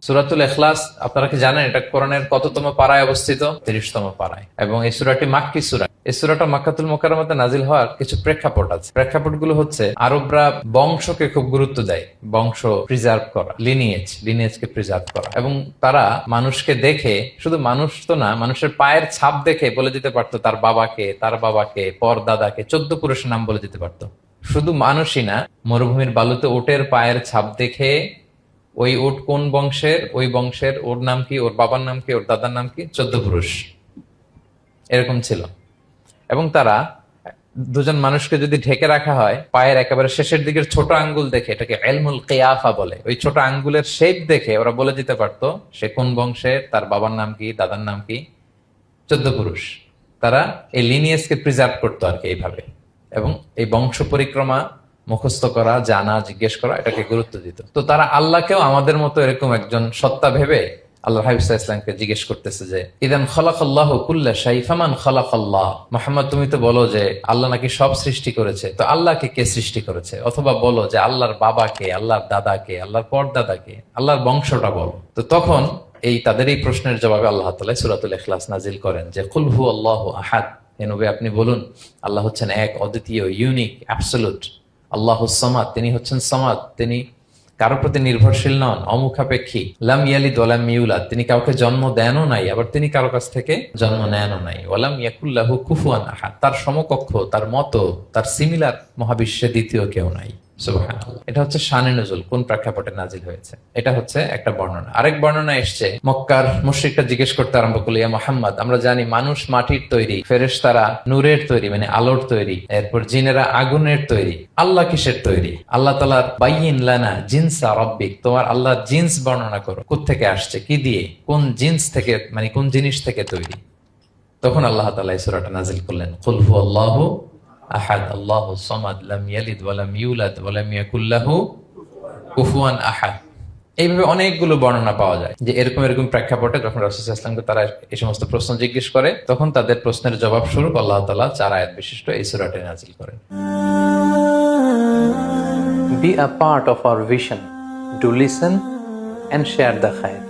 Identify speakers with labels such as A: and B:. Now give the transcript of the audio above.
A: সূরাতুল ইখলাস আপনারা কি জানেন এটা কোরআনের কততম পারায় অবস্থিত? 30তম পারায়। এবং এই সূরাটি মাক্কি সূরা। এই সূরাটা মক্কাতুল মুকাররমাতে নাজিল হওয়ার কিছু প্রেক্ষাপট আছে। প্রেক্ষাপটগুলো হচ্ছে আরবরা বংশকে খুব গুরুত্ব দেয়, বংশ প্রিজার্ভ করা, লিনিয়েজকে প্রিজার্ভ করা। এবং তারা মানুষকে দেখে, শুধু মানুষ তো না, মানুষের পায়ের ছাপ দেখে বলে দিতে পারতো তার বাবাকে, তার বাবাকে, পরদাদাকে, 14 পুরুষের নাম বলে দিতে পারতো। শুধু মানুষই না, মরুভূমির বালুতে উটের পায়ের ছাপ দেখে ওই উট কোন বংশের, ওই বংশের ওর নাম কি, ওর বাবার নাম কি, ওর দাদার নাম কি, 14 পুরুষ এরকম ছিল। এবং তারা দুজন মানুষকে যদি ঢেকে রাখা হয়, পায়ের একেবারে শেষের দিকের ছোট আঙ্গুল দেখে, এটাকে ইলমুল কিয়াফা বলে, ওই ছোট আঙ্গুলের শেপ দেখে ওরা বলে দিতে পারতো সে কোন বংশের, তার বাবার নাম কি, দাদার নাম কি, 14 পুরুষ। তারা এই লিনিয়েজকে প্রিজার্ভ করতো আর কি এইভাবে। এবং এই বংশ পরিক্রমা মুখস্থ করা, জানা, জিজ্ঞেস করা, এটাকে গুরুত্ব দিত। তো তারা আল্লাহকেও আমাদের মতো এরকম একজন সত্তা ভেবে আল্লাহ হাবিব সাল্লাল্লাহু আলাইহি ওয়াসাল্লামকে জিজ্ঞেস করতেছে যে ইদান খালাকাল্লাহু কুল্লা শাই ফামান খালাকাল্লাহ। মুহাম্মদ, তুমি তো বলো যে আল্লাহ নাকি সব সৃষ্টি করেছে, তো আল্লাহকে কে সৃষ্টি করেছে? অথবা বলো যে আল্লাহর বাবাকে, আল্লাহর দাদাকে, আল্লাহর পরদাদাকে, আল্লাহর বংশটা বলো। তো তখন তাদের এই প্রশ্নের জবাবে আল্লাহ তাআলা সূরাতুল ইখলাস নাজিল করেন যে কুল হুয়াল্লাহু আহাদ। হে নবী, আপনি বলুন আল্লাহ হচ্ছেন এক, অদ্বিতীয়, ইউনিক, অ্যাবসলিউট। আল্লাহুস সামাদ, তিনি হচ্ছেন সামাদ, তিনি কারো প্রতি নির্ভরশীল নন, অমুখাপেক্ষী। লাম ইয়ালিদ ওয়ালাম ইউলাদ, তিনি কাউকে জন্ম দেনও নাই, আবার তিনি কারো কাছ থেকে জন্ম নেনও নাই। ওয়ালাম ইয়াকুল লাহু কুফুয়ান আহাদ, তার সমকক্ষ, তার মতো, তার সিমিলার মহাবিশ্বে দ্বিতীয় কেউ নাই। সুবহানাল্লাহ। এটা হচ্ছে শানে নুজুল, কোন প্রেক্ষাপটে নাজিল হয়েছে, এটা হচ্ছে একটা বর্ণনা। আরেক বর্ণনা এসছে, মক্কার মুশরিকরা জিজ্ঞেস করতে আরম্ভ করলো, ইয়া মুহাম্মদ, আমরা জানি মানুষ মাটির তৈরি, ফেরেশতারা নূরের তৈরি, মানে আলোর তৈরি, এরপর জিনেরা আগুনের তৈরি, আল্লাহ কিসের তৈরি? আল্লাহ তাআলার বাইয়িন লানা জিনসা রাব্বিক, তোমার আল্লাহর জিন্স বর্ণনা করো, কোত্থেকে আসছে, কি দিয়ে, কোন জিন্স থেকে, মানে কোন জিনিস থেকে তৈরি? তখন আল্লাহ তাআলা এই সূরাটা নাজিল করলেন, কুল হুয়াল্লাহু আহাদ আল্লাহুস সামাদ লাম ইয়ালিদ ওয়ালাম ইউলাদ ওয়ালাম ইয়াকুল লাহু কুফুয়ান আহাদ। এইভাবে অনেকগুলো বর্ণনা পাওয়া যায় যে এরকম এরকম প্রেক্ষাপটে যখন রাসূল সাল্লাল্লাহু আলাইহি ওয়াসাল্লামকে তারা এই সমস্ত প্রশ্ন জিজ্ঞেস করে, তখন তাদের প্রশ্নের জবাব স্বরূপ আল্লাহ তাআলা 4 আয়াত বিশিষ্ট এই সূরাটি নাজিল করেন।
B: Be a part of our vision. Do listen and share the khair.